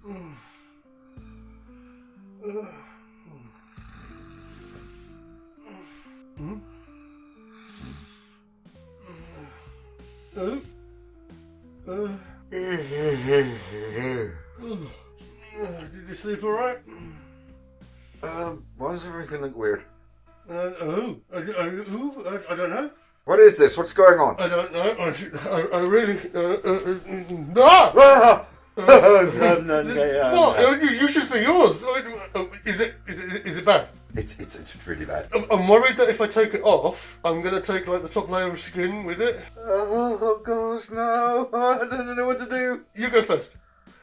Did you sleep alright? Why does everything look weird? I don't know. What is this? What's going on? I don't know. I really... What? You should see yours. Is it bad? It's really bad. I'm worried that if I take it off, I'm going to take like the top layer of skin with it. Oh gosh, no! I don't know what to do. You go first.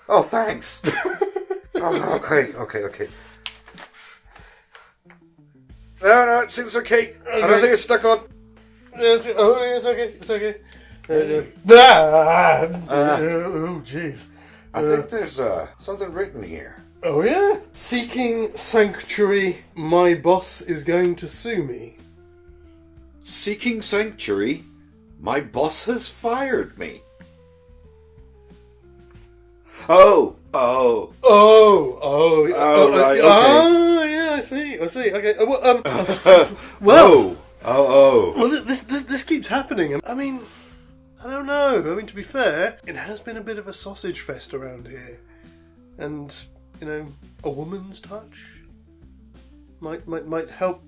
Oh, thanks. Okay. No, it seems okay. I don't think it's stuck on. It's okay. Oh, jeez. I think there's something written here. Oh, yeah? Seeking sanctuary, my boss is going to sue me. Seeking sanctuary, my boss has fired me. Oh, right, okay. Oh, yeah, I see. Okay. Well, this keeps happening. I mean, I don't know. I mean, to be fair, it has been a bit of a sausage fest around here. And, you know, a woman's touch might help.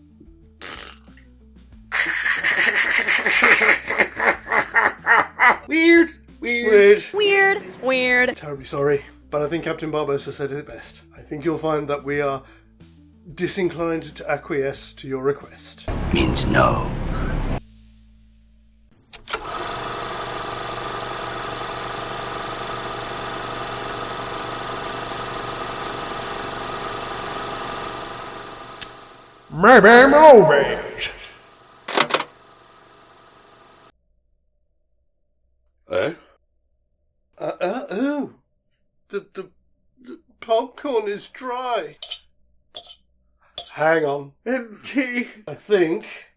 Weird. Terribly sorry, but I think Captain Barbosa said it best. I think you'll find that we are disinclined to acquiesce to your request. Means no. Maybe movies. The popcorn is dry. Hang on. empty. I think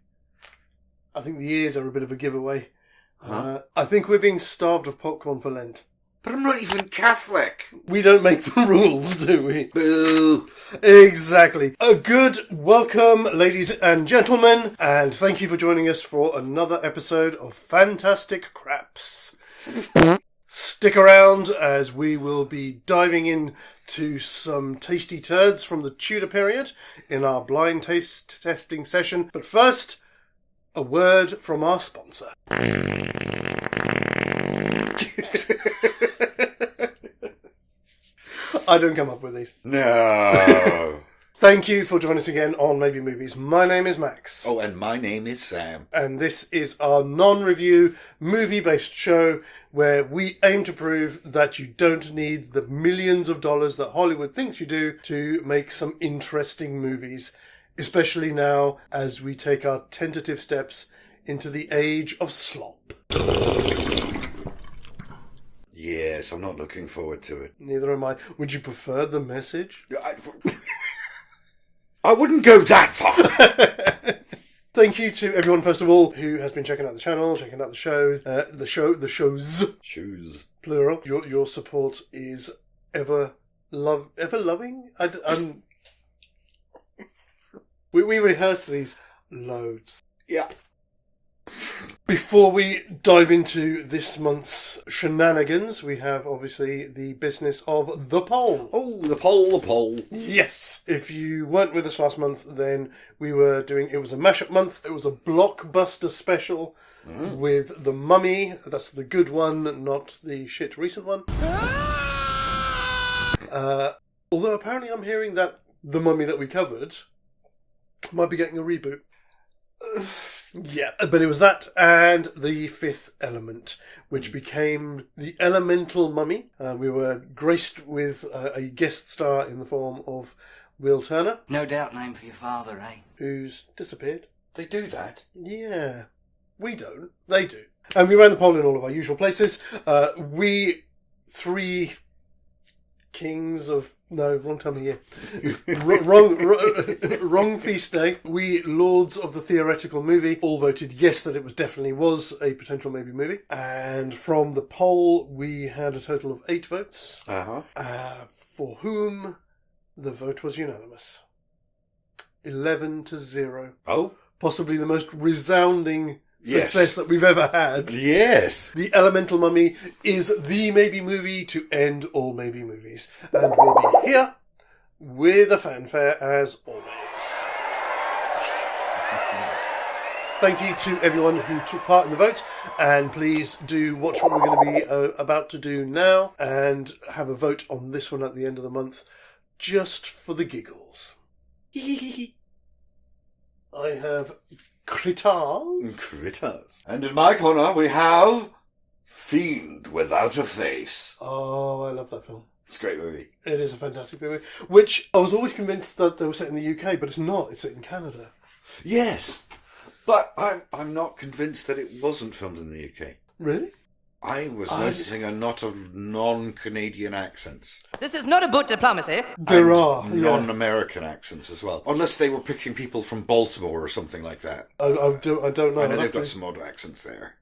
the ears are a bit of a giveaway. Huh? I think we're being starved of popcorn for Lent. But I'm not even Catholic. We don't make the rules, do we? Boo. Exactly. A good welcome, ladies and gentlemen, and thank you for joining us for another episode of Fantastic Craps. Stick around as we will be diving into some tasty turds from the Tudor period in our blind taste testing session. But first, a word from our sponsor. I don't come up with these. No. Thank you for joining us again on Maybe Movies. My name is Max. Oh, and my name is Sam. And this is our non-review, movie-based show where we aim to prove that you don't need the millions of dollars that Hollywood thinks you do to make some interesting movies, especially now as we take our tentative steps into the age of slop. Yes, I'm not looking forward to it. Neither am I. Would you prefer the message? I wouldn't go that far. Thank you to everyone, first of all, who has been checking out the channel, checking out the show, the shows, plural. Your support is ever loving. We rehearse these loads. Yeah. Before we dive into this month's shenanigans, we have obviously the business of the poll. Oh, the poll. Yes. If you weren't with us last month, then we were doing, it was a mashup month. It was a blockbuster special with The Mummy. That's the good one, not the shit recent one. Although apparently I'm hearing that The Mummy that we covered might be getting a reboot. Yeah, but it was that and The Fifth Element, which became The Elemental Mummy. We were graced with a guest star in the form of Will Turner. No doubt name for your father, eh? Who's disappeared. They do that? Yeah, we don't. They do. And we ran the poll in all of our usual places. We three Kings of... No, wrong time of year. Wrong feast day. We, Lords of the Theoretical Movie, all voted yes that it definitely was a potential maybe movie. And from the poll, we had a total of 8 votes. For whom the vote was unanimous. 11-0. Oh? Possibly the most resounding success that we've ever had. Yes. The Elemental Mummy is the maybe movie to end all maybe movies. And we'll be here with a fanfare as always. Thank you to everyone who took part in the vote, and please do watch what we're going to be about to do now and have a vote on this one at the end of the month, just for the giggles. I have Critters. And in my corner we have Fiend Without a Face. Oh, I love that film. It's a great movie. It is a fantastic movie, which I was always convinced that they were set in the UK, but it's not. It's set in Canada. Yes, but I'm not convinced that it wasn't filmed in the UK. Really? I was noticing a lot of non-Canadian accents. This is not about diplomacy. There are. Non-American accents as well. Unless they were picking people from Baltimore or something like that. I don't know. I know they've got some odd accents there.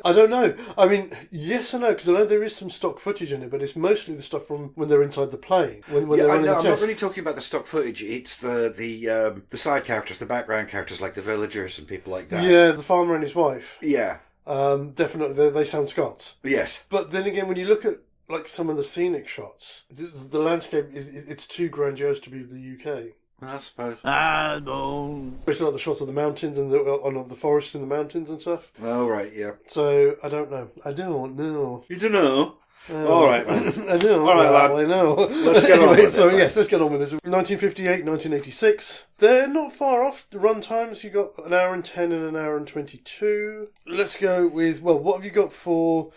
I don't know. I mean, yes and no, because I know there is some stock footage in it, but it's mostly the stuff from when they're inside the plane. When they're running the I'm not test. really talking about the stock footage. It's the side characters, the background characters, like the villagers and people like that. Yeah, the farmer and his wife. Yeah. Definitely, they sound Scots. Yes. But then again, when you look at like some of the scenic shots, the landscape it's too grandiose to be the UK. I suppose. Especially like the shots of the mountains and of the forest in the mountains and stuff. Oh right, yeah. So I don't know. I don't know. You don't know. All right, man. I know. All right, lad. I know. Let's get on with it. So yes, let's get on with this. 1958, 1986. They're not far off the run times. You got an hour and 10 and an hour and 22. Let's go with, well, what have you got for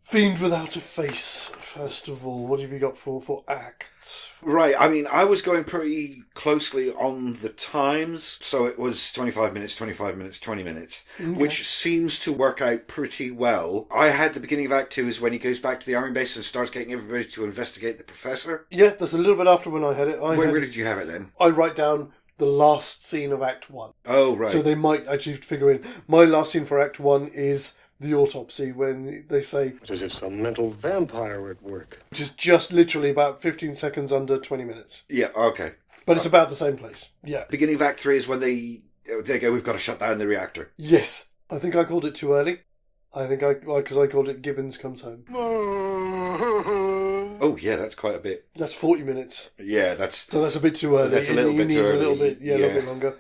Fiend Without a Face, first of all? What have you got for acts? Right, I mean, I was going pretty closely on the times, so it was 25 minutes, 25 minutes, 20 minutes, which seems to work out pretty well. I had the beginning of Act 2 is when he goes back to the army base and starts getting everybody to investigate the professor. Yeah, that's a little bit after when I had it. Where did you have it then? I write down the last scene of Act 1. Oh, right. So they might actually figure in, my last scene for Act 1 is the autopsy, when they say... It's as if some mental vampire were at work. Which is just literally about 15 seconds under 20 minutes. Yeah, okay. But it's about the same place. Yeah. Beginning of Act 3 is when they go, we've got to shut down the reactor. Yes. I think I called it too early. Because I called it Gibbons Comes Home. Oh, yeah, that's quite a bit. That's 40 minutes. Yeah, So that's a bit too early. That's a little bit too early. A little bit longer.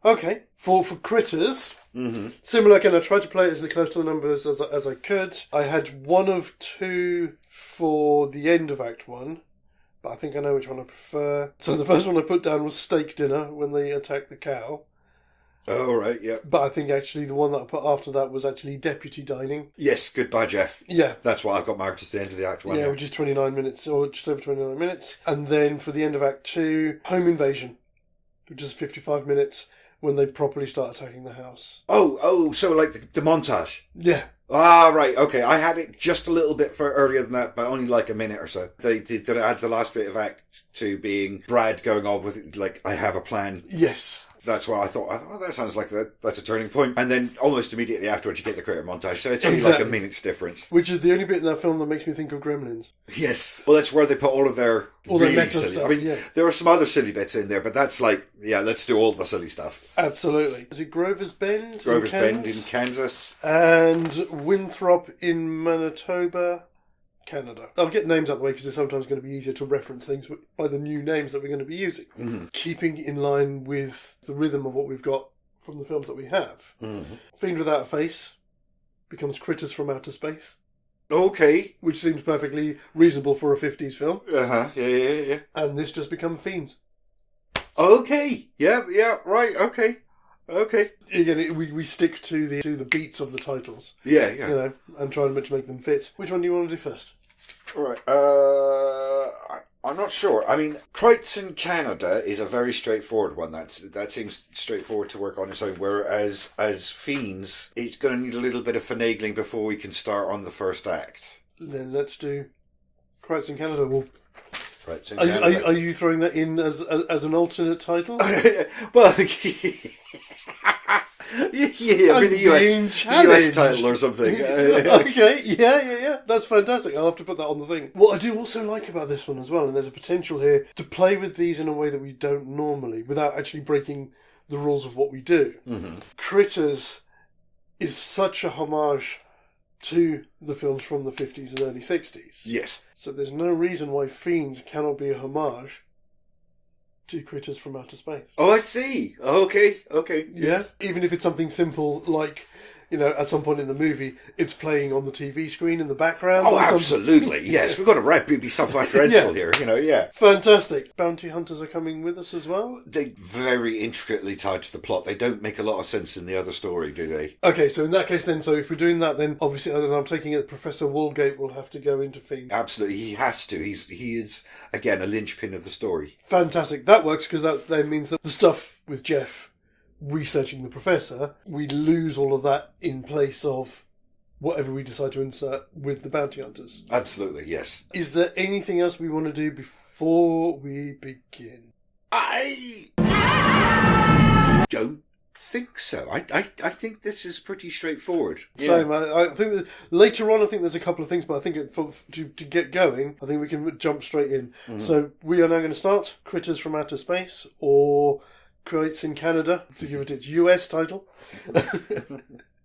Okay. For Critters... Mm-hmm. Similar again, I tried to play it as close to the numbers as I could. I had one of two for the end of Act 1, but I think I know which one I prefer. So the first one I put down was Steak Dinner, when they attack the cow. Oh, right, yeah. But I think actually the one that I put after that was actually Deputy Dining. Yes, Goodbye, Jeff. Yeah. That's what I've got marked as the end of the Act 1. Yeah, which is 29 minutes, or just over 29 minutes. And then for the end of Act 2, Home Invasion, which is 55 minutes, when they properly start attacking the house. Oh, so like the montage. Yeah. Ah, right, okay. I had it just a little bit for earlier than that, but only like a minute or so. They had the last bit of Act 2 being Brad going on with, like, I have a plan. Yes. That's what I thought, well, that sounds like that's a turning point. And then almost immediately afterwards you get the critter montage, so it's only like a minute's difference. Which is the only bit in that film that makes me think of Gremlins. Yes. Well, that's where they put all of their really meta silly stuff, I mean, yeah. there are some other silly bits in there, but that's like, yeah, let's do all the silly stuff. Absolutely. Is it Grover's Bend? Grover's Bend in Kansas. And Winthrop in Manitoba, Canada. I'll get names out of the way because it's sometimes going to be easier to reference things by the new names that we're going to be using. Mm-hmm. Keeping in line with the rhythm of what we've got from the films that we have. Mm-hmm. Fiend Without a Face becomes Critters from Outer Space. Okay. Which seems perfectly reasonable for a 50s film. Uh-huh. Yeah. And this just becomes Fiends. Okay. Yeah, right, okay. Again, we stick to the beats of the titles. Yeah. You know, and try to make them fit. Which one do you want to do first? Right. I'm not sure. I mean, Crites in Canada is a very straightforward one. That seems straightforward to work on its own. Whereas as Fiends, it's going to need a little bit of finagling before we can start on the first act. Then let's do Crites in Canada. Well, Right, are you throwing that in as an alternate title? well, yeah, I mean the US title or something. Okay, yeah. That's fantastic. I'll have to put that on the thing. What I do also like about this one as well, and there's a potential here to play with these in a way that we don't normally, without actually breaking the rules of what we do. Mm-hmm. Critters is such a homage to the films from the 50s and early 60s. Yes. So there's no reason why Fiends cannot be a homage to Critters from Outer Space. Oh, I see. Okay. Yes. Yeah, even if it's something simple like, at some point in the movie, it's playing on the TV screen in the background. Oh, absolutely. Yes, we've got to be self-referential here, yeah. Fantastic. Bounty hunters are coming with us as well? They very intricately tied to the plot. They don't make a lot of sense in the other story, do they? Okay, so in that case then, so if we're doing that, then obviously, I'm taking it, Professor Walgate will have to go into Fiend. Absolutely, he has to. He is, again, a linchpin of the story. Fantastic. That works, because that then means that the stuff with Jeff researching the Professor, we lose all of that in place of whatever we decide to insert with the bounty hunters. Absolutely, yes. Is there anything else we want to do before we begin? I don't think so. I think this is pretty straightforward. Same. I think that later on, I think there's a couple of things, but I think to get going, I think we can jump straight in. Mm-hmm. So we are now going to start Critters from Outer Space, or Crites in Canada, to give it its US title.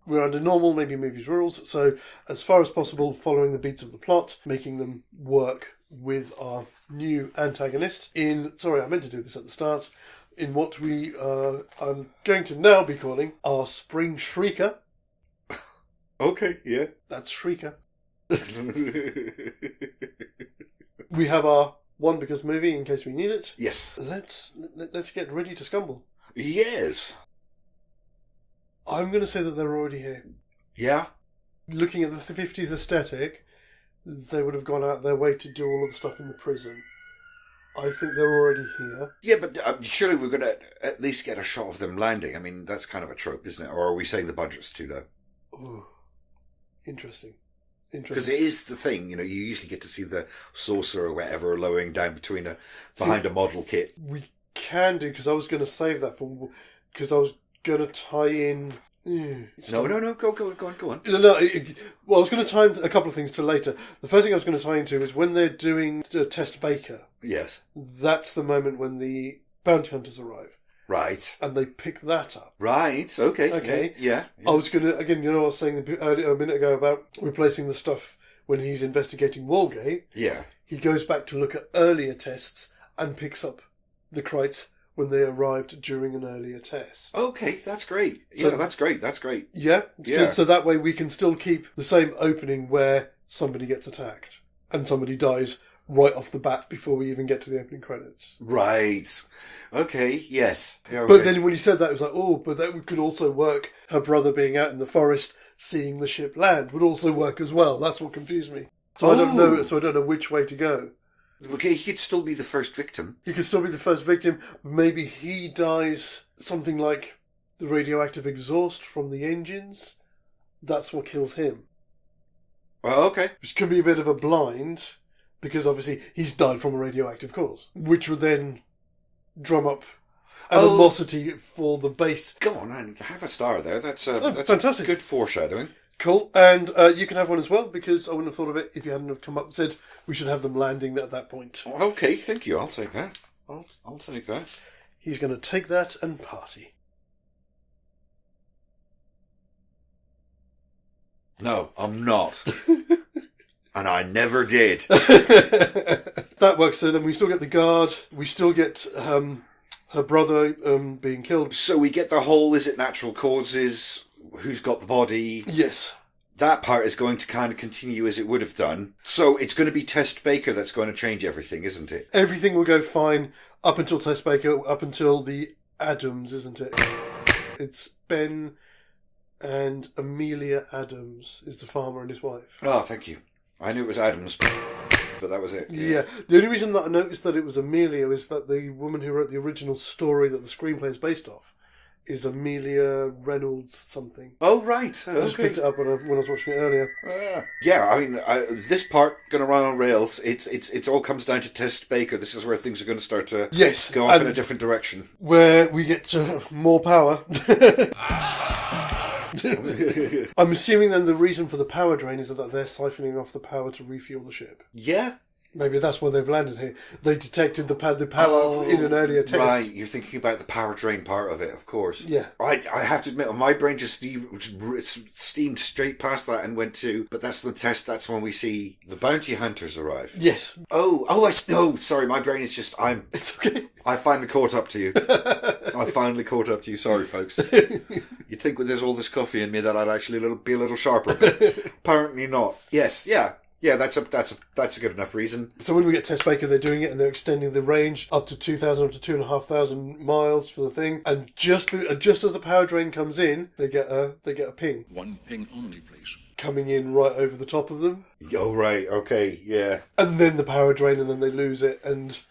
We're under normal, maybe movies rules, so as far as possible, following the beats of the plot, making them work with our new antagonist sorry, I meant to do this at the start, in what we are going to now be calling our Spring Shrieker. Okay, yeah. That's Shrieker. We have our One Because movie, in case we need it. Yes. Let's get ready to scumble. Yes. I'm going to say that they're already here. Yeah? Looking at the 50s aesthetic, they would have gone out their way to do all of the stuff in the prison. I think they're already here. Yeah, but surely we're going to at least get a shot of them landing. I mean, that's kind of a trope, isn't it? Or are we saying the budget's too low? Ooh. Interesting. Because it is the thing, you usually get to see the saucer or whatever lowering down behind a model kit. We can do, because I was going to save that because I was going to tie in... No, go on. Well, I was going to tie in a couple of things to later. The first thing I was going to tie into is when they're doing Test Baker. Yes. That's the moment when the bounty hunters arrive. Right. And they pick that up. Right, okay. Yeah. I was going to, again, I was saying a minute ago about replacing the stuff when he's investigating Walgate. Yeah. He goes back to look at earlier tests and picks up the Crites when they arrived during an earlier test. Okay, that's great. So, yeah, that's great. Yeah? So that way we can still keep the same opening where somebody gets attacked and somebody dies right off the bat before we even get to the opening credits. Right. Okay, yes. Yeah, okay. But then when you said that, it was like, but that could also work. Her brother being out in the forest, seeing the ship land would also work as well. That's what confused me. So I don't know which way to go. Okay, he could still be the first victim. He could still be the first victim. Maybe he dies something like the radioactive exhaust from the engines. That's what kills him. Well, okay. Which could be a bit of a blind, because obviously he's died from a radioactive cause, which would then drum up animosity for the base. Go on, and have a star there. That's fantastic. Good foreshadowing. Cool. And you can have one as well, because I wouldn't have thought of it if you hadn't have come up and said we should have them landing at that point. Okay, thank you. I'll take that. I'll take that. He's going to take that and party. No, I'm not. And I never did. That works. So then we still get the guard. We still get her brother being killed. So we get the whole, is it natural causes? Who's got the body? Yes. That part is going to kind of continue as it would have done. So it's going to be Test Baker that's going to change everything, isn't it? Everything will go fine up until Test Baker, up until the Adams, isn't it? It's Ben and Amelia Adams is the farmer and his wife. Oh, thank you. I knew it was Adams, but that was it. Yeah. The only reason that I noticed that it was Amelia is that the woman who wrote the original story that the screenplay is based off is Amelia Reynolds something. Oh, right. I just picked it up when I was watching it earlier. Yeah, I mean, this part going to run on rails. It all comes down to Test Baker. This is where things are going to start to go off in a different direction. Where we get to more power. I'm assuming then the reason for the power drain is that they're siphoning off the power to refuel the ship. Yeah. Maybe that's why they've landed here. They detected the power in an earlier test. Right, you're thinking about the power drain part of it, of course. Yeah. I have to admit, my brain just steamed straight past that and went to, but that's the test, that's when we see the bounty hunters arrive. Yes. Sorry, my brain is just, It's okay. I finally caught up to you. Sorry, folks. You'd think there's all this coffee in me that I'd actually be a little sharper, but apparently not. Yes, yeah. Yeah, that's a good enough reason. So when we get Test Baker, they're doing it and they're extending the range up to 2,000, up to 2,500 miles for the thing. And just as the power drain comes in, they get a ping. One ping only, please. Coming in right over the top of them. Oh, right, okay, yeah. And then the power drain, and then they lose it, and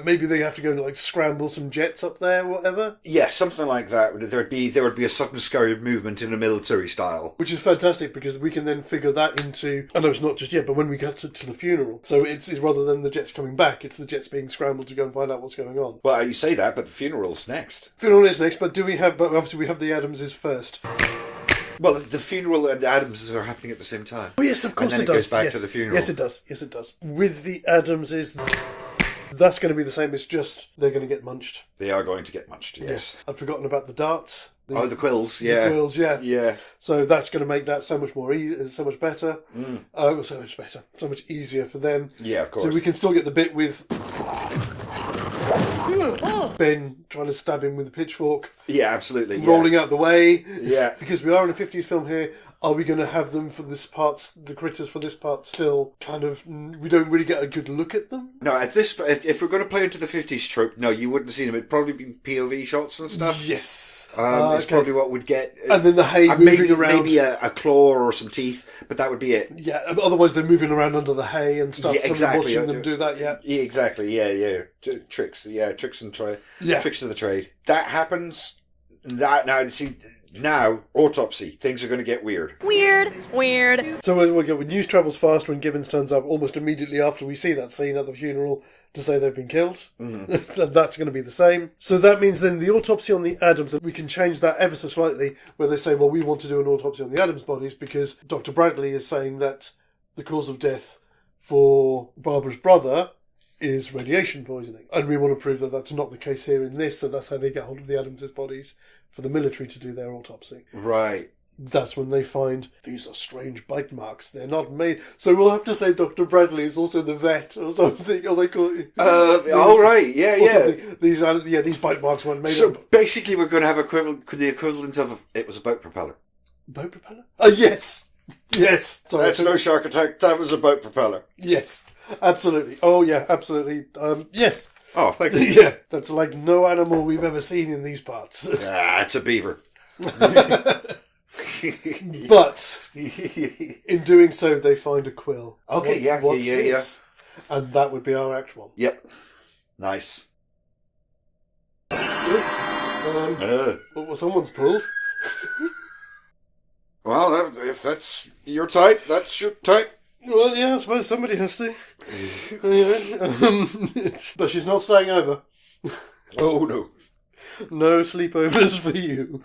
maybe they have to go and like scramble some jets up there, or whatever. Yeah, something like that. There would be a sudden scurry of movement in a military style, which is fantastic because we can then figure that into. I know it's not just yet, but when we get to the funeral, so it's rather than the jets coming back, it's the jets being scrambled to go and find out what's going on. Well, you say that, but the funeral's next. Funeral is next, but obviously we have the Adamses first. Well, the funeral and the Adamses are happening at the same time. Oh yes, of course and then it does. Goes back to the funeral. Yes, it does. Yes, it does. With the Adamses, that's going to be the same. It's just they're going to get munched. They are going to get munched. Yes. I'd forgotten about the darts. The quills. Yeah. The quills. Yeah. Yeah. So that's going to make that so much so much better. So much better. So much easier for them. Yeah, of course. So we can still get the bit with Ben trying to stab him with a pitchfork. Yeah, absolutely. Yeah. Rolling out the way. Yeah. Because we are in a 50s film here. Are we going to have them for this part, the critters for this part still kind of, we don't really get a good look at them? No, if we're going to play into the 50s trope, no, you wouldn't see them. It'd probably be POV shots and stuff. Yes. It's probably what we'd get. And then the hay moving around. Maybe a claw or some teeth, but that would be it. Yeah, otherwise they're moving around under the hay and stuff. Yeah, exactly. Watching them do that, yeah. Yeah, exactly, yeah. Tricks and trade. Yeah. Tricks of the trade. That happens. Now, autopsy. Things are going to get weird. Weird. So when news travels fast when Gibbons turns up almost immediately after we see that scene at the funeral to say they've been killed. Mm-hmm. That's going to be the same. So that means then the autopsy on the Adams, we can change that ever so slightly, where they say, well, we want to do an autopsy on the Adams bodies because Dr. Bradley is saying that the cause of death for Barbara's brother is radiation poisoning. And we want to prove that that's not the case here in this, so that's how they get hold of the Adams' bodies for the military to do their autopsy. Right. That's when they find these are strange bite marks. They're not made. So we'll have to say Dr. Bradley is also the vet or something. Or they call it. Right. Yeah. These bite marks weren't made. So basically, we're going to have the equivalent of it was a boat propeller. Boat propeller? Yes. Yes. Sorry, that's no shark attack. That was a boat propeller. Yes. Absolutely. Oh yeah. Absolutely. Yes. Oh, thank you. Yeah, that's like no animal we've ever seen in these parts. It's a beaver. But in doing so, they find a quill. Okay, yeah. And that would be our act one. Yep. Nice. Someone's pulled. Well, if that's your type, that's your type. Well, yeah, I suppose somebody has to. But she's not staying over. Oh, no. No sleepovers for you.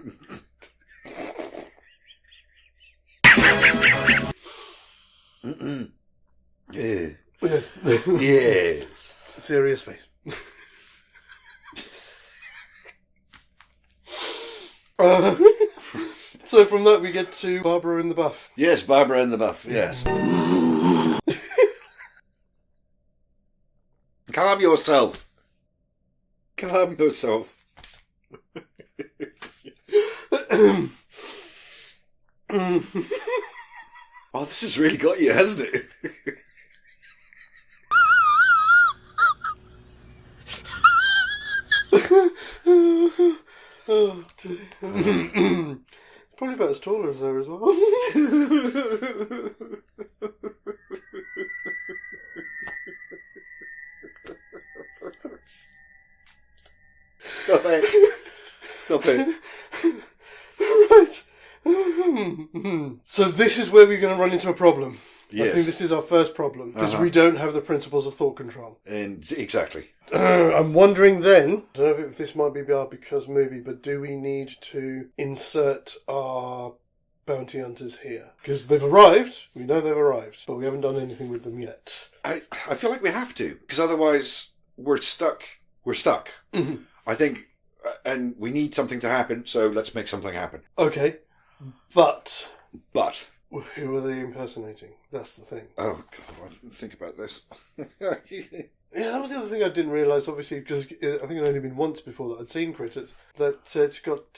Yeah. Yes. Yes. Serious face. So from that we get to Barbara in the buff. Yes, Barbara in the buff, yes. Calm yourself. Calm yourself. Oh, this has really got you, hasn't it? Oh, dear. Probably about as taller as her as well. Stop it. Stop it. So this is where we're going to run into a problem. Yes. I think this is our first problem, because we don't have the principles of thought control. And exactly. I'm wondering then, I don't know if this might be our Because movie, but do we need to insert our bounty hunters here? Because they've arrived, we know they've arrived, but we haven't done anything with them yet. I feel like we have to, because otherwise we're stuck. We're stuck. Mm-hmm. I think, and we need something to happen, so let's make something happen. Okay, but who are they impersonating? That's the thing. Oh, God, I didn't think about this. Yeah, that was the other thing I didn't realise, obviously, because I think it had only been once before that I'd seen Critters, that it's got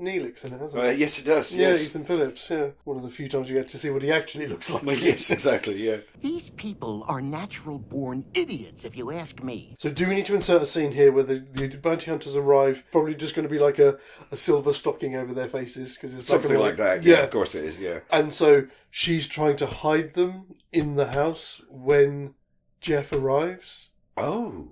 Neelix in it, hasn't it? Yes, it does, Yeah, yes. Ethan Phillips, yeah. One of the few times you get to see what he actually looks like. Yes, exactly, yeah. These people are natural-born idiots, if you ask me. So do we need to insert a scene here where the bounty hunters arrive, probably just going to be like a silver stocking over their faces? Cause it's Something like that, yeah, of course it is, yeah. And so she's trying to hide them in the house when Jeff arrives? Oh.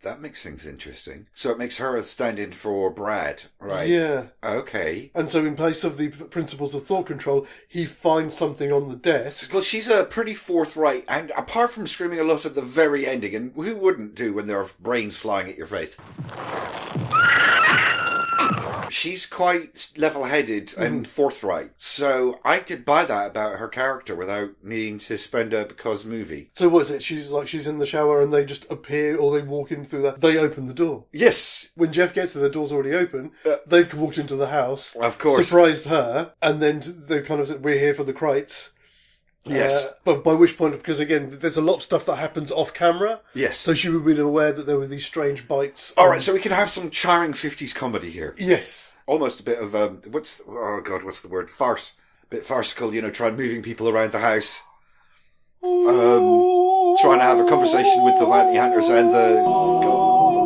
That makes things interesting. So it makes her a stand-in for Brad, right? Yeah. Okay. And so in place of the principles of thought control, he finds something on the desk. Well, she's a pretty forthright, and apart from screaming a lot at the very ending, and who wouldn't do when there are brains flying at your face? She's quite level-headed and forthright, so I could buy that about her character without needing to spend a Because movie. So what is it? She's in the shower and they just appear, or they walk in through that. They open the door. Yes. When Jeff gets there, the door's already open. They've walked into the house. Of course. Surprised her, and then they kind of said, "We're here for the Krites." Yes. But by which point, because again, there's a lot of stuff that happens off camera. Yes. So she would have been aware that there were these strange bites. Alright, so we can have some charming 50s comedy here. Yes. Almost a bit of, what's the word? Farce. A bit farcical, trying moving people around the house. Trying to have a conversation with the bounty hunters and the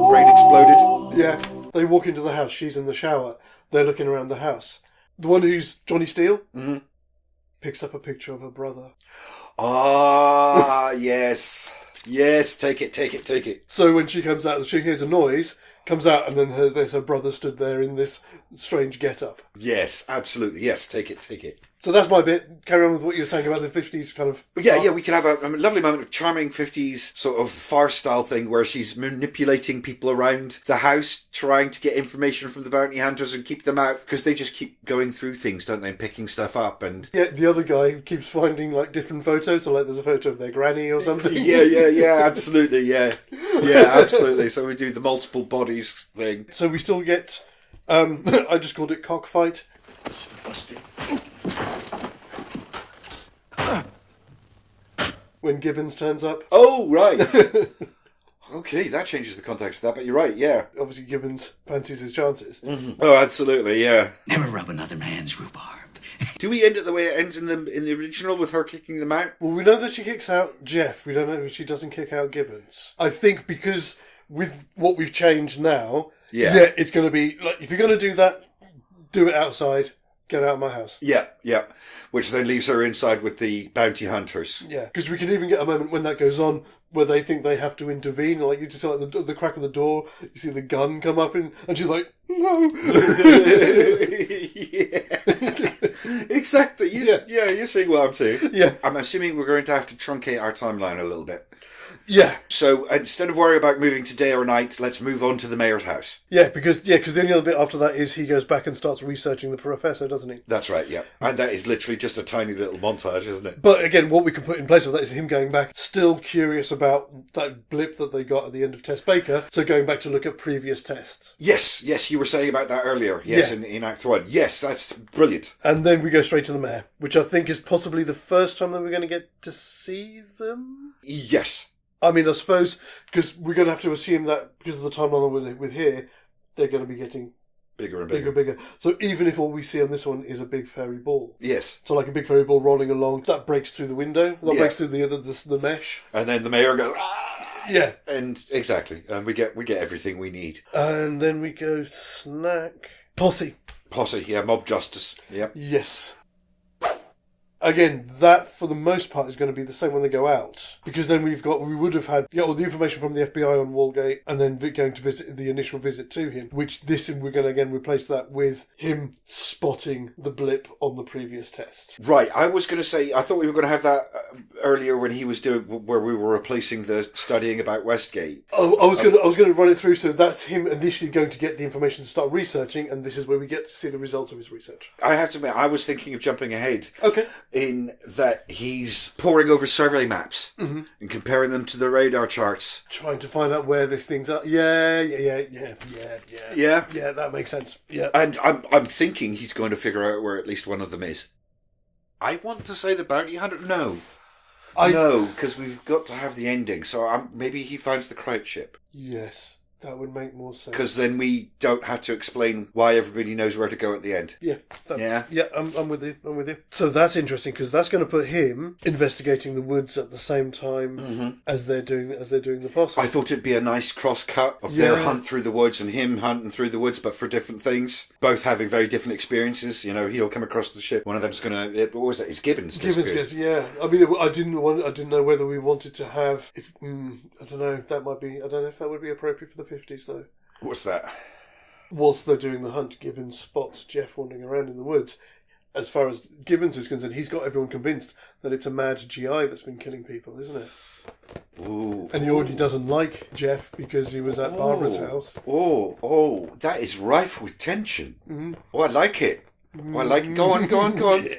brain exploded. Yeah. They walk into the house, she's in the shower. They're looking around the house. The one who's Johnny Steele picks up a picture of her brother. Ah, yes. Yes, take it. So when she comes out, she hears a noise, comes out, and then there's her brother stood there in this strange get-up. Yes, absolutely. Yes, take it. So that's my bit. Carry on with what you were saying about the 50s kind of... Yeah, we can have a lovely moment of charming 50s sort of farce-style thing where she's manipulating people around the house, trying to get information from the bounty hunters and keep them out, because they just keep going through things, don't they, and picking stuff up. And yeah, the other guy keeps finding, like, different photos, so, like, there's a photo of their granny or something. Yeah, absolutely, yeah. Yeah, absolutely. So we do the multiple bodies thing. So we still get... I just called it cockfight. When Gibbons turns up. Oh, right. Okay, that changes the context of that, but you're right, yeah. Obviously, Gibbons fancies his chances. Mm-hmm. Oh, absolutely, yeah. Never rub another man's rhubarb. Do we end it the way it ends in the original with her kicking them out? Well, we know that she kicks out Jeff. We don't know if she doesn't kick out Gibbons. I think because with what we've changed now, yeah it's going to be, like, if you're going to do that, do it outside. Get out of my house. Yeah. Which then leaves her inside with the bounty hunters. Yeah, because we can even get a moment when that goes on where they think they have to intervene. Like, you just see, like, the crack of the door, you see the gun come up and she's like, no. Yeah. Exactly. You're seeing what I'm saying. Yeah. I'm assuming we're going to have to truncate our timeline a little bit. Yeah. So instead of worrying about moving to day or night, let's move on to the mayor's house. Yeah, because the only other bit after that is he goes back and starts researching the professor, doesn't he? That's right, yeah. And that is literally just a tiny little montage, isn't it? But again, what we can put in place of that is him going back, still curious about that blip that they got at the end of Test Baker, so going back to look at previous tests. Yes, you were saying about that earlier. Yes, yeah. in Act 1. Yes, that's brilliant. And then we go straight to the mayor, which I think is possibly the first time that we're going to get to see them. Yes. I mean, I suppose, because we're going to have to assume that, because of the timeline with here, they're going to be getting bigger and bigger. So even if all we see on this one is a big fairy ball. Yes. So like a big fairy ball rolling along, that breaks through the window, breaks through the mesh. And then the mayor goes, ah! Yeah. And exactly. And we get everything we need. And then we go snack. Posse, yeah, mob justice. Yep. Yes. Again, that for the most part is going to be the same when they go out, because then we would have had all the information from the FBI on Walgate, and then going to visit the initial visit to him. Which we're going to again replace that with him spotting the blip on the previous test. Right, I was going to say, I thought we were going to have that earlier when he was doing, where we were replacing the studying about Westgate. Oh, I was going to run it through. So that's him initially going to get the information to start researching, and this is where we get to see the results of his research. I have to admit, I was thinking of jumping ahead. Okay. In that he's poring over survey maps and comparing them to the radar charts. Trying to find out where this thing's at. Yeah. Yeah? Yeah, that makes sense. Yeah. And I'm thinking he's going to figure out where at least one of them is. I want to say the bounty hunter. No, because we've got to have the ending. So maybe he finds the Kraut ship. Yes, that would make more sense. Because then we don't have to explain why everybody knows where to go at the end. Yeah, I'm with you. So that's interesting, because that's going to put him investigating the woods at the same time as they're doing the possum. I thought it'd be a nice cross cut of their hunt through the woods and him hunting through the woods, but for different things. Both having very different experiences. You know, he'll come across the ship. One of them's going to. What was it? It's Gibbons. Gibbons, yeah. I mean, I didn't know whether we wanted to have. I don't know. That might be. I don't know if that would be appropriate for the 50s though. What's that? Whilst they're doing the hunt, Gibbons spots Jeff wandering around in the woods. As far as Gibbons is concerned, he's got everyone convinced that it's a mad GI that's been killing people, isn't it? Ooh. And he already doesn't like Jeff because he was at Barbara's house. Oh, that is rife with tension. Mm-hmm. Oh, I like it. Oh, I like it. Go on. Yeah.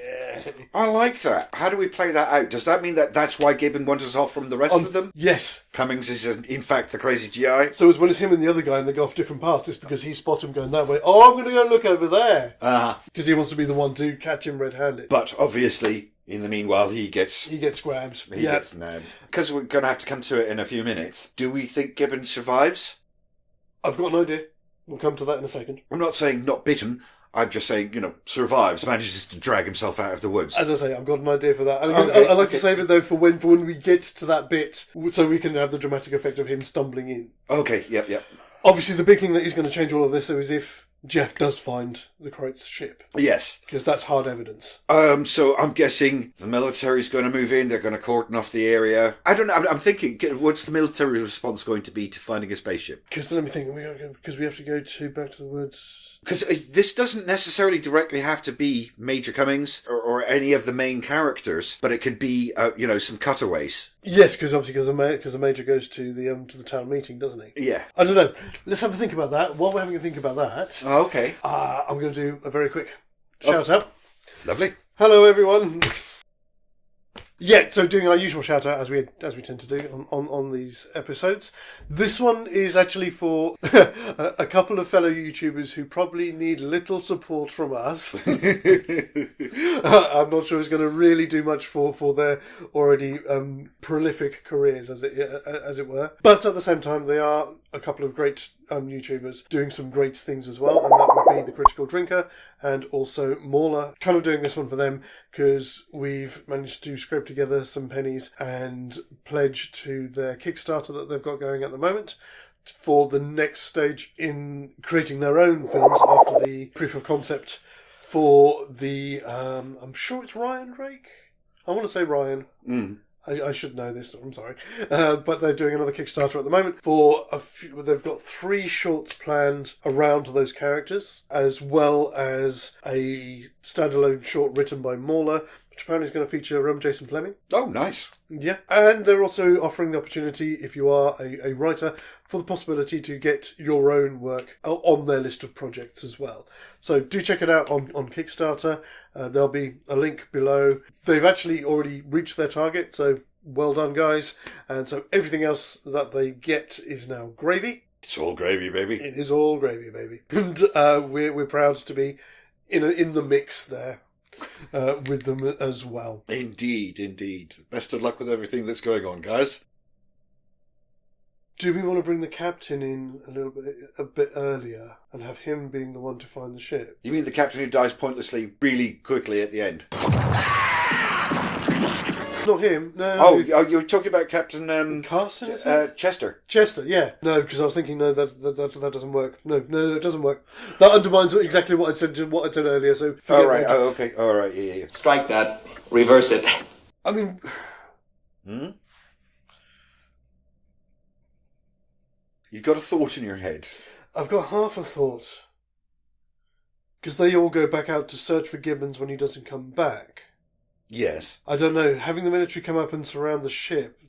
I like that. How do we play that out? Does that mean that that's why Gibbon wanders off from the rest of them? Yes. Cummings is, in fact, the crazy GI? So when it's him and the other guy and they go off different paths, it's because he spots him going that way. Oh, I'm going to go look over there. Because he wants to be the one to catch him red-handed. But obviously, in the meanwhile, he gets grabbed. He gets nabbed. Because we're going to have to come to it in a few minutes. Do we think Gibbon survives? I've got an idea. We'll come to that in a second. I'm not saying not bitten. I'm just saying, survives, manages to drag himself out of the woods. As I say, I've got an idea for that. I'd like to save it, though, for when we get to that bit, so we can have the dramatic effect of him stumbling in. Okay, yep. Obviously, the big thing that is going to change all of this, though, is if Jeff does find the Kraut's ship. Yes. Because that's hard evidence. So I'm guessing the military's going to move in, they're going to cordon off the area. I don't know, I'm thinking, what's the military response going to be to finding a spaceship? Because let me think, because we have to go back to the woods. Because this doesn't necessarily directly have to be Major Cummings or any of the main characters, but it could be, some cutaways. Yes, because obviously, because the Major goes to the town meeting, doesn't he? Yeah. I don't know. Let's have a think about that. While we're having a think about that, oh, okay. I'm going to do a very quick shout out. Lovely. Hello, everyone. Yeah, so doing our usual shout out as we tend to do on these episodes. This one is actually for a couple of fellow YouTubers who probably need little support from us. I'm not sure it's going to really do much for their already prolific careers, as it were. But at the same time, they are a couple of great YouTubers doing some great things as well, and that would be The Critical Drinker and also Mauler. Kind of doing this one for them because we've managed to scrape together some pennies and pledge to their Kickstarter that they've got going at the moment for the next stage in creating their own films after the proof of concept for the, I'm sure it's Ryan Drake? I want to say Ryan. I should know this, I'm sorry. But they're doing another Kickstarter at the moment for they've got 3 shorts planned around those characters, as well as a standalone short written by Mauler, which apparently is going to feature Jason Fleming. Oh, nice. Yeah, and they're also offering the opportunity, if you are a writer, for the possibility to get your own work on their list of projects as well. So do check it out on Kickstarter. There'll be a link below. They've actually already reached their target, so well done, guys. And so everything else that they get is now gravy. It's all gravy, baby. It is all gravy, baby. And we're proud to be in the mix there. With them as well. Indeed. Best of luck with everything that's going on, guys. Do we want to bring the captain in a bit earlier and have him being the one to find the ship? You mean the captain who dies pointlessly really quickly at the end? Not him. No. Oh, you're talking about Captain Carson, is it? Chester. Chester, yeah. No, because I was thinking, no, that doesn't work. No, it doesn't work. That undermines exactly what I said earlier. So Oh right. Oh okay. All right. Yeah. Strike that. Reverse it. I mean, You got a thought in your head. I've got half a thought. Because they all go back out to search for Gibbons when he doesn't come back. Yes. I don't know, having the military come up and surround the ship,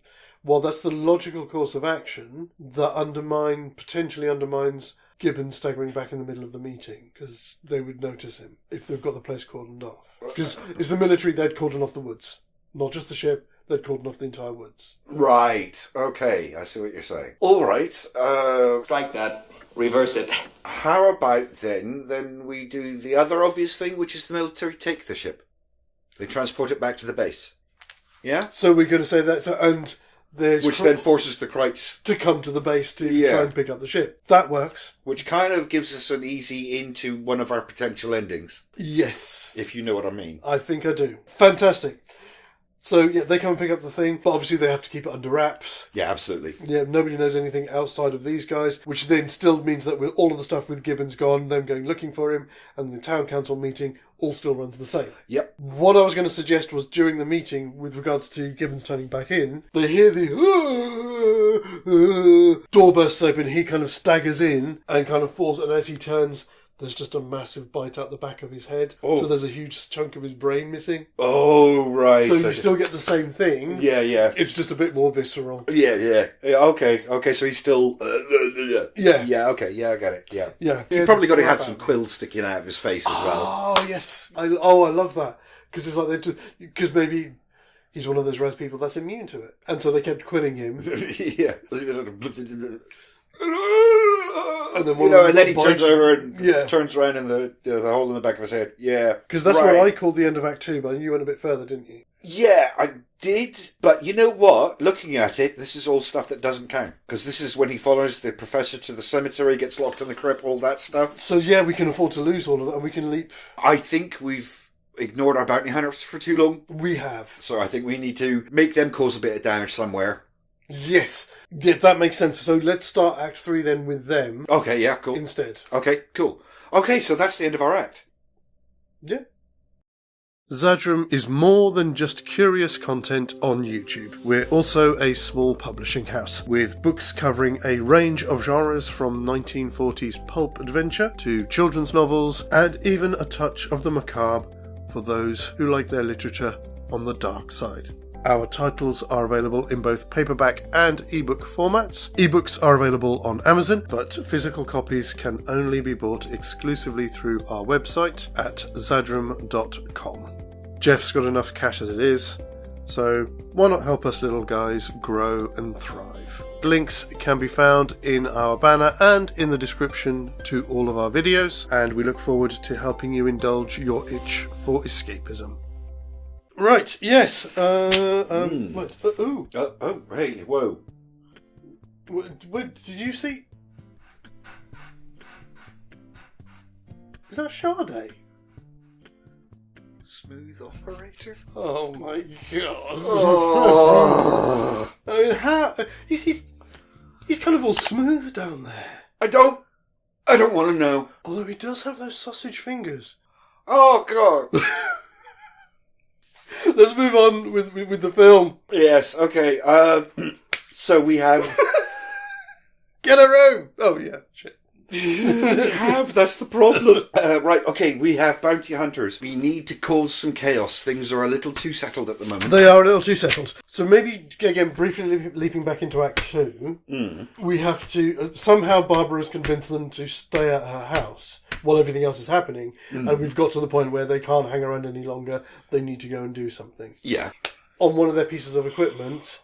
while that's the logical course of action, that potentially undermines Gibbons staggering back in the middle of the meeting, because they would notice him if they've got the place cordoned off. Because it's the military, they'd cordon off the woods. Not just the ship, they'd cordon off the entire woods. Right. Okay. I see what you're saying. All right. Strike that. Reverse it. How about then we do the other obvious thing, which is the military take the ship. They transport it back to the base. Yeah? So we're going to say that, and there's... Which then forces the Krites to come to the base to try and pick up the ship. That works. Which kind of gives us an easy into one of our potential endings. Yes. If you know what I mean. I think I do. Fantastic. So, yeah, they come and pick up the thing, but obviously they have to keep it under wraps. Yeah, absolutely. Yeah, nobody knows anything outside of these guys, which then still means that with all of the stuff with Gibbons gone, them going looking for him, and the town council meeting, all still runs the same. Yep. What I was going to suggest was during the meeting, with regards to Gibbons turning back in, they hear the door bursts open, he kind of staggers in, and kind of falls, and as he turns... There's just a massive bite out the back of his head. Oh. So there's a huge chunk of his brain missing. Oh, right. So you still get the same thing. Yeah. It's just a bit more visceral. Yeah. Okay, so he's still... Yeah. Yeah, okay, yeah, I get it, yeah. Yeah. You've probably got to have some quills sticking out of his face as well. Oh, yes. I love that. Because it's like because maybe he's one of those rare people that's immune to it. And so they kept quilling him. Yeah. And then, and then he turns over and Yeah. turns around in the hole in the back of his head. Yeah. Because that's right. what I called the end of Act 2, but you went a bit further, didn't you? Yeah, I did. But you know what? Looking at it, this is all stuff that doesn't count. Because this is when he follows the professor to the cemetery, gets locked in the crypt, all that stuff. So yeah, we can afford to lose all of that, and we can leap. I think we've ignored our bounty hunters for too long. We have. So I think we need to make them cause a bit of damage somewhere. Yes. Yeah, that makes sense. So let's start Act 3 then with them. Okay, yeah, cool. Instead. Okay, cool. Okay, so that's the end of our act. Yeah. Xadrum is more than just curious content on YouTube. We're also a small publishing house, with books covering a range of genres from 1940s pulp adventure to children's novels, and even a touch of the macabre for those who like their literature on the dark side. Our titles are available in both paperback and ebook formats. Ebooks are available on Amazon, but physical copies can only be bought exclusively through our website at xadrum.com. Jeff's got enough cash as it is, so why not help us little guys grow and thrive? Links can be found in our banner and in the description to all of our videos, and we look forward to helping you indulge your itch for escapism. Right, yes. What? Ooh. Oh, hey, whoa. What, did you see? Is that Sade? Smooth operator? Oh my god. Oh. I mean, how? He's kind of all smooth down there. I don't want to know. Although he does have those sausage fingers. Oh, God. Let's move on with the film. Yes, okay. So we have... Get a room! Oh, yeah, shit. That's the problem. Right, okay, we have bounty hunters. We need to cause some chaos. Things are a little too settled at the moment. They are a little too settled. So maybe, again, briefly leaping back into Act 2, we have to... somehow Barbara has convinced them to stay at her house while everything else is happening, and we've got to the point where they can't hang around any longer. They need to go and do something. Yeah. On one of their pieces of equipment,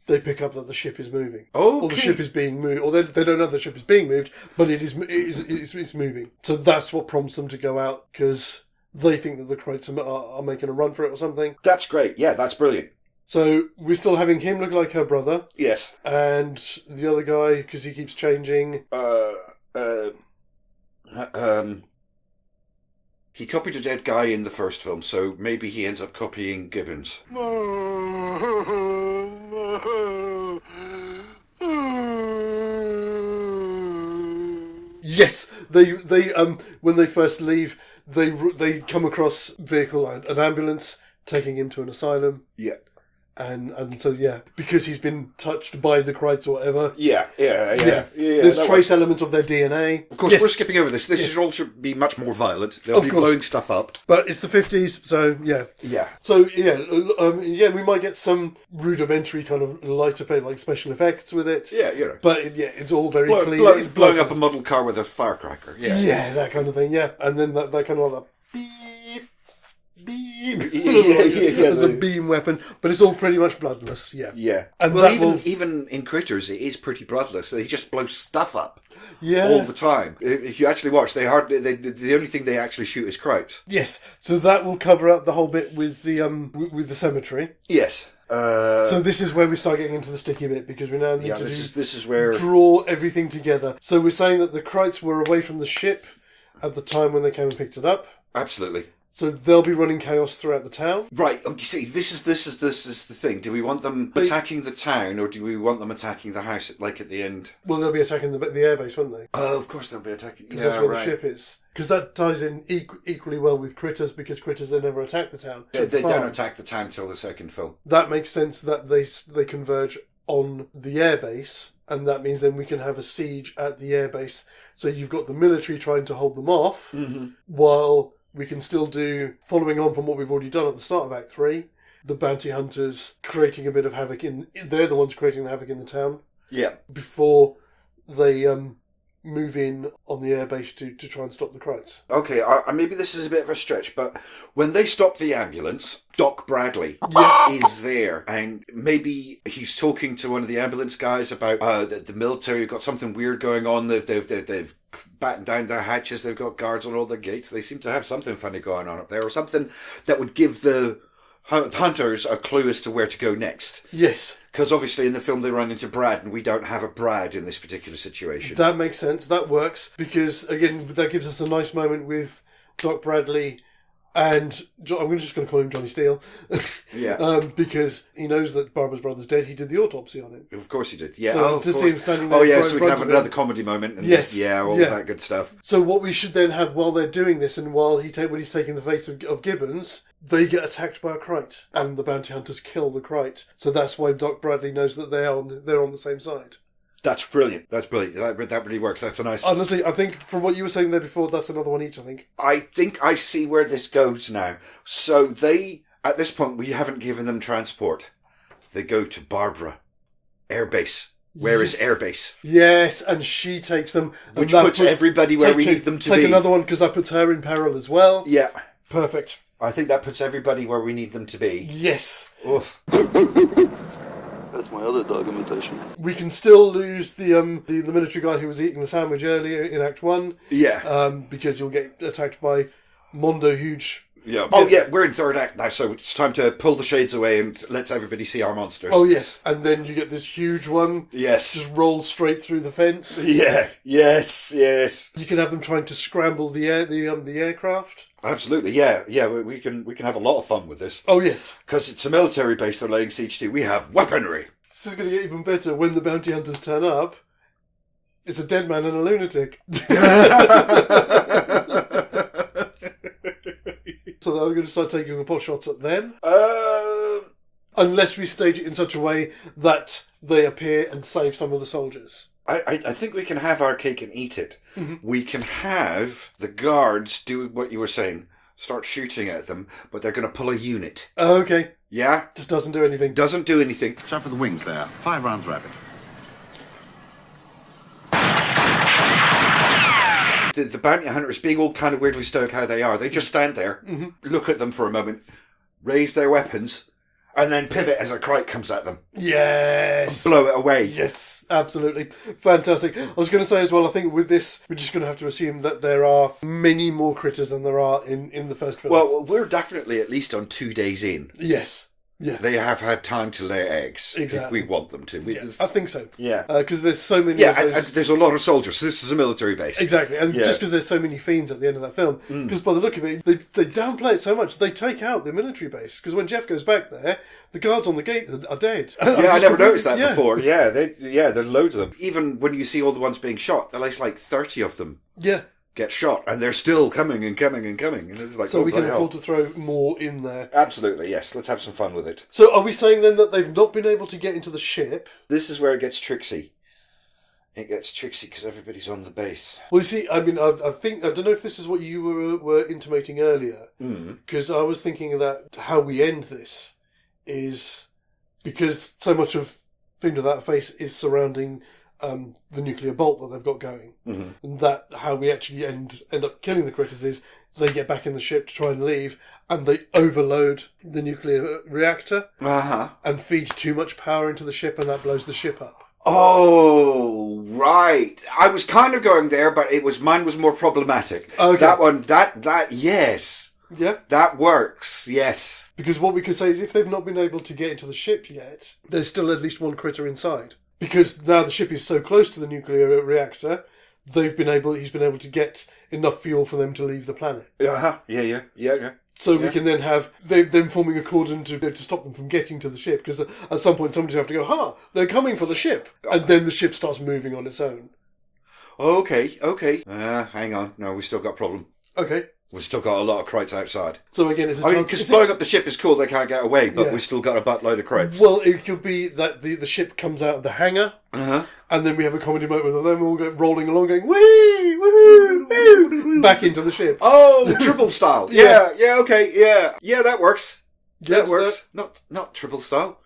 they pick up that the ship is moving. Oh, or the ship is being moved. Or they don't know the ship is being moved, but it's moving. So that's what prompts them to go out, because they think that the Krites are making a run for it or something. That's great. Yeah, that's brilliant. So we're still having him look like her brother. Yes. And the other guy, because he keeps changing. He copied a dead guy in the first film, so maybe he ends up copying Gibbons. Yes, they when they first leave, they come across vehicle, an ambulance taking him to an asylum. Yeah. And so, yeah, because he's been touched by the Krites or whatever. Yeah. There's trace elements of their DNA. Of course, we're skipping over this. This is all to be much more violent. They'll be blowing stuff up. But it's the 50s, so, yeah. Yeah. So, we might get some rudimentary kind of light effect, like special effects with it. Yeah, you know. But, yeah, it's all very clean. It's blowing up a model car with a firecracker. Yeah. Yeah, that kind of thing, yeah. And then that kind of like beep. As a beam weapon, but it's all pretty much bloodless. Yeah. And even in Critters, it is pretty bloodless. They just blow stuff up. Yeah. All the time. If you actually watch, the only thing they actually shoot is Krites. Yes. So that will cover up the whole bit with the cemetery. Yes. So this is where we start getting into the sticky bit, because we now need to this is where draw everything together. So we're saying that the Krites were away from the ship at the time when they came and picked it up. Absolutely. So they'll be running chaos throughout the town. Right. Okay. See, this is the thing. Do we want them attacking the town, or do we want them attacking the house, like at the end? Well, they'll be attacking the airbase, won't they? Oh, of course they'll be attacking. Because that's where the ship is. Because that ties in equally well with Critters, because Critters, they never attack the town. They don't attack the town till the second film. That makes sense that they converge on the airbase, and that means then we can have a siege at the airbase. So you've got the military trying to hold them off, while we can still do, following on from what we've already done at the start of Act 3, the bounty hunters creating a bit of havoc they're the ones creating the havoc in the town. Yeah. Before they move in on the airbase to try and stop the Krites. Okay, maybe this is a bit of a stretch, but when they stop the ambulance, Doc Bradley is there, and maybe he's talking to one of the ambulance guys about the military got something weird going on. They've battened down their hatches. They've got guards on all the gates. They seem to have something funny going on up there, or something that would give the hunters a clue as to where to go next. Yes. Because obviously in the film they run into Brad, and we don't have a Brad in this particular situation. That makes sense. That works. Because, again, that gives us a nice moment with Doc Bradley and... I'm just going to call him Johnny Steele. Yeah. Because he knows that Barbara's brother's dead. He did the autopsy on him. Of course he did. Yeah. So to see him standing there so we can have another comedy moment. And yes. Yeah, all that good stuff. So what we should then have while they're doing this, and while when he's taking the face of Gibbons... They get attacked by a Krite, and the bounty hunters kill the Krite. So that's why Doc Bradley knows that they're on the same side. That's brilliant. That really works. That's a nice... Honestly, I think from what you were saying there before, that's another one each, I think. I think I see where this goes now. So at this point, we haven't given them transport. They go to Barbara. Airbase. Where is Airbase? Yes, and she takes them. Which puts everybody where we need them to be. Take another one, because that puts her in peril as well. Yeah. Perfect. I think that puts everybody where we need them to be. Yes. Oof. That's my other dog imitation. We can still lose the military guy who was eating the sandwich earlier in Act 1. Yeah. Because you'll get attacked by Mondo Huge. Yeah. Oh, yeah, we're in third act now, so it's time to pull the shades away and let everybody see our monsters. Oh, yes. And then you get this huge one. Yes. Just rolls straight through the fence. Yeah. Yes. You can have them trying to scramble the aircraft. Absolutely, yeah. We can have a lot of fun with this. Oh, yes. Because it's a military base they're laying siege to. We have weaponry. This is going to get even better. When the bounty hunters turn up, it's a dead man and a lunatic. So they're going to start taking pot shots at them. Unless we stage it in such a way that they appear and save some of the soldiers. I think we can have our cake and eat it. Mm-hmm. We can have the guards do what you were saying, start shooting at them, but they're going to pull a unit. Oh, okay. Yeah? Just doesn't do anything. Doesn't do anything. Shot for the wings there. 5 rounds rapid. The bounty hunters, being all kind of weirdly stoic how they are, they just stand there, look at them for a moment, raise their weapons, and then pivot as a Krite comes at them. Yes. And blow it away. Yes, absolutely. Fantastic. I was going to say as well, I think with this, we're just going to have to assume that there are many more critters than there are in the first film. Well, we're definitely at least on 2 days in. Yes. Yeah. They have had time to lay eggs Exactly. if we want them to. I think so. Yeah. Because there's so many Yeah, of and those... there's a lot of soldiers. So this is a military base. Exactly, and Yeah. just because there's so many fiends at the end of that film, because by the look of it, they downplay it so much, they take out the military base, because when Jeff goes back there, the guards on the gate are dead. Yeah, I never noticed that before. Yeah, there are loads of them. Even when you see all the ones being shot, there's like 30 of them Yeah, get shot, and they're still coming and coming and coming. And it's like, so we can bloody hell. afford to throw more in there. Absolutely, yes. Let's have some fun with it. So are we saying then that they've not been able to get into the ship? This is where it gets tricksy. It gets tricksy because everybody's on the base. Well, you see, I mean, I don't know if this is what you were intimating earlier, because I was thinking that how we end this is because so much of Fiend Without a Face is surrounding the nuclear bolt that they've got going, and that how we actually end up killing the critters is they get back in the ship to try and leave, and they overload the nuclear reactor and feed too much power into the ship, and that blows the ship up. Oh, right. I was kind of going there, but mine was more problematic. Okay. That one, yes. Yeah. That works, yes. Because what we could say is if they've not been able to get into the ship yet, there's still at least one critter inside. Because now the ship is so close to the nuclear reactor, he's been able to get enough fuel for them to leave the planet. Yeah. So we can then have them forming a cordon to stop them from getting to the ship, because at some point somebody's have to go, they're coming for the ship. And then the ship starts moving on its own. Okay. Hang on. No, we've still got a problem. Okay. We've still got a lot of krites outside. So again, it's a chance... because blowing up the ship is cool, they can't get away, but Yeah. we've still got a buttload of krites. Well, it could be that the ship comes out of the hangar, and then we have a comedy moment of them all rolling along going, wee, woohoo, woo, back into the ship. Oh, triple style. Yeah. Yeah, okay, yeah. Yeah, that works. Yeah, That works. Not triple style.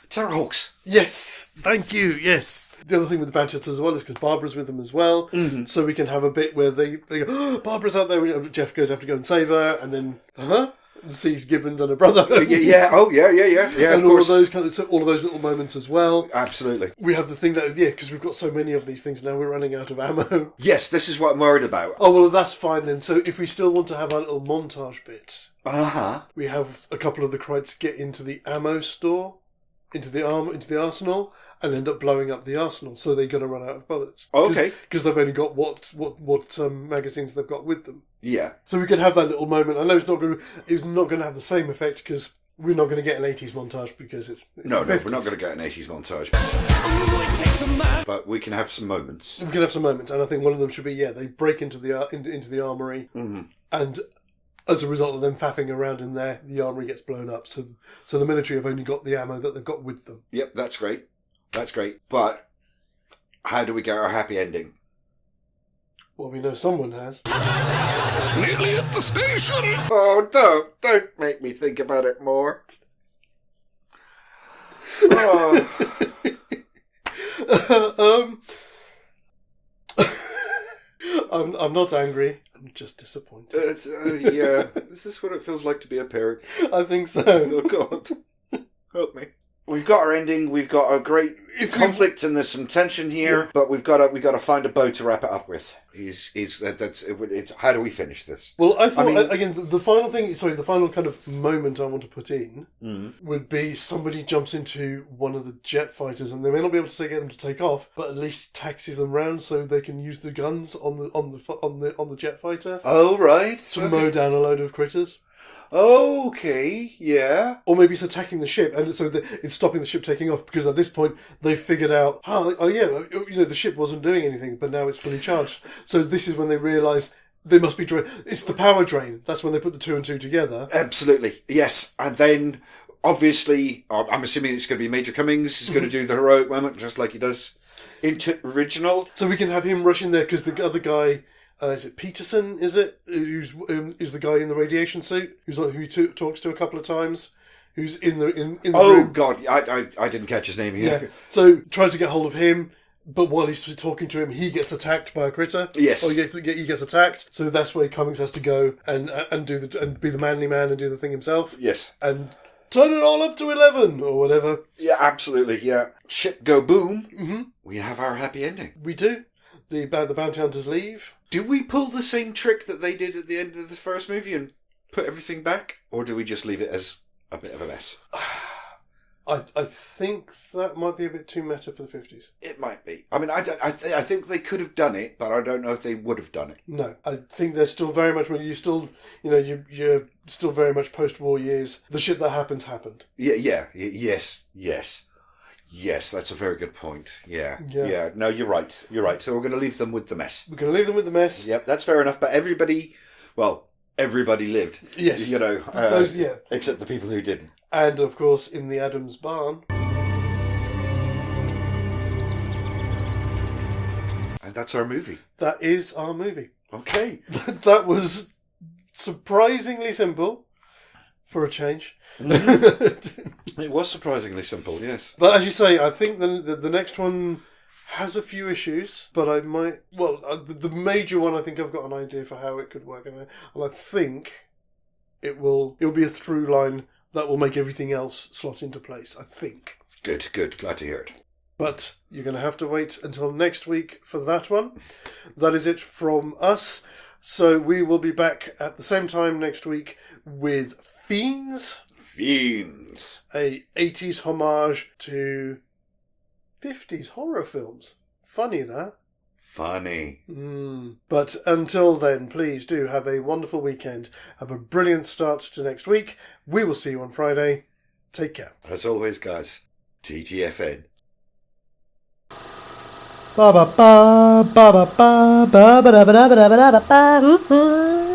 Terrorhawks. Yes, thank you, yes. The other thing with the bounty hunters as well is because Barbara's with them as well, so we can have a bit where they go, Barbara's out there, Jeff goes, have to go and save her, and then, sees Gibbons and her brother. Yeah, and of all course. of those all of those little moments as well. Absolutely. We have the thing that, because we've got so many of these things now, we're running out of ammo. Yes, this is what I'm worried about. Oh, well, that's fine then. So if we still want to have our little montage bit, Uh-huh. we have a couple of the krites get into the ammo store, into the arsenal, and end up blowing up the arsenal, so they're going to run out of bullets. Okay. Because they've only got what magazines they've got with them. Yeah. So we could have that little moment. I know it's not going to have the same effect because we're not going to get an 80s montage because it's No, the we're 50s. not going to get an 80s montage. But we can have some moments. We can have some moments, and I think one of them should be, they break into the armory, and as a result of them faffing around in there, the armory gets blown up. So the military have only got the ammo that they've got with them. Yep, that's great. That's great. But how do we get our happy ending? Well, we know someone has. Nearly at the station. Oh, don't make me think about it more. I'm not angry. I'm just disappointed. Yeah. Is this what it feels like to be a parent? I think so. Oh, God. Help me. We've got our ending. We've got a great conflict, and there's some tension here. But we've got to find a bow to wrap it up with. How do we finish this? Well, I thought again the final thing. Sorry, the final kind of moment I want to put in would be somebody jumps into one of the jet fighters, and they may not be able to get them to take off, but at least taxis them round so they can use the guns on the jet fighter. Oh, right. To mow down a load of critters. Okay, yeah. Or maybe it's attacking the ship, and so it's stopping the ship taking off, because at this point they've figured out, the ship wasn't doing anything, but now it's fully charged. So this is when they realise they must be it's the power drain. That's when they put the two and two together. Absolutely, yes. And then, obviously, I'm assuming it's going to be Major Cummings is going to do the heroic moment, just like he does into original. So we can have him rush in there, because the other guy... is it Peterson? Is it who's the guy in the radiation suit who talks to a couple of times? Who's in the room? Oh God, I didn't catch his name here. Yeah. So trying to get hold of him, but while he's talking to him, he gets attacked by a critter. Yes. Or he gets attacked. So that's where Cummings has to go and be the manly man and do the thing himself. Yes. And turn it all up to 11 or whatever. Yeah, absolutely. Yeah. Ship go boom. Mm-hmm. We have our happy ending. We do. The bounty hunters leave. Do we pull the same trick that they did at the end of the first movie and put everything back? Or do we just leave it as a bit of a mess. I think that might be a bit too meta for the 50s. It might be. I mean, I think they could have done it, but I don't know if they would have done it. No, I think they're still very much, you're still very much post-war years. The shit that happened. Yes, that's a very good point. Yeah. No, you're right. So we're going to leave them with the mess. Yep, that's fair enough. But everybody lived. Yes. Except the people who didn't. And, of course, in the Adams barn. And that's our movie. That is our movie. Okay. That was surprisingly simple for a change. It was surprisingly simple, yes. But as you say, I think the next one has a few issues, but I might... Well, the major one, I think I've got an idea for how it could work. And I think it'll be a through line that will make everything else slot into place, I think. Good. Glad to hear it. But you're going to have to wait until next week for that one. That is it from us. So we will be back at the same time next week with Fiends. A 80s homage to 50s horror films. Funny, that. Funny. But until then, please do have a wonderful weekend. Have a brilliant start to next week. We will see you on Friday. Take care. As always, guys, TTFN. Ba ba ba ba ba ba ba ba ba ba ba ba ba ba.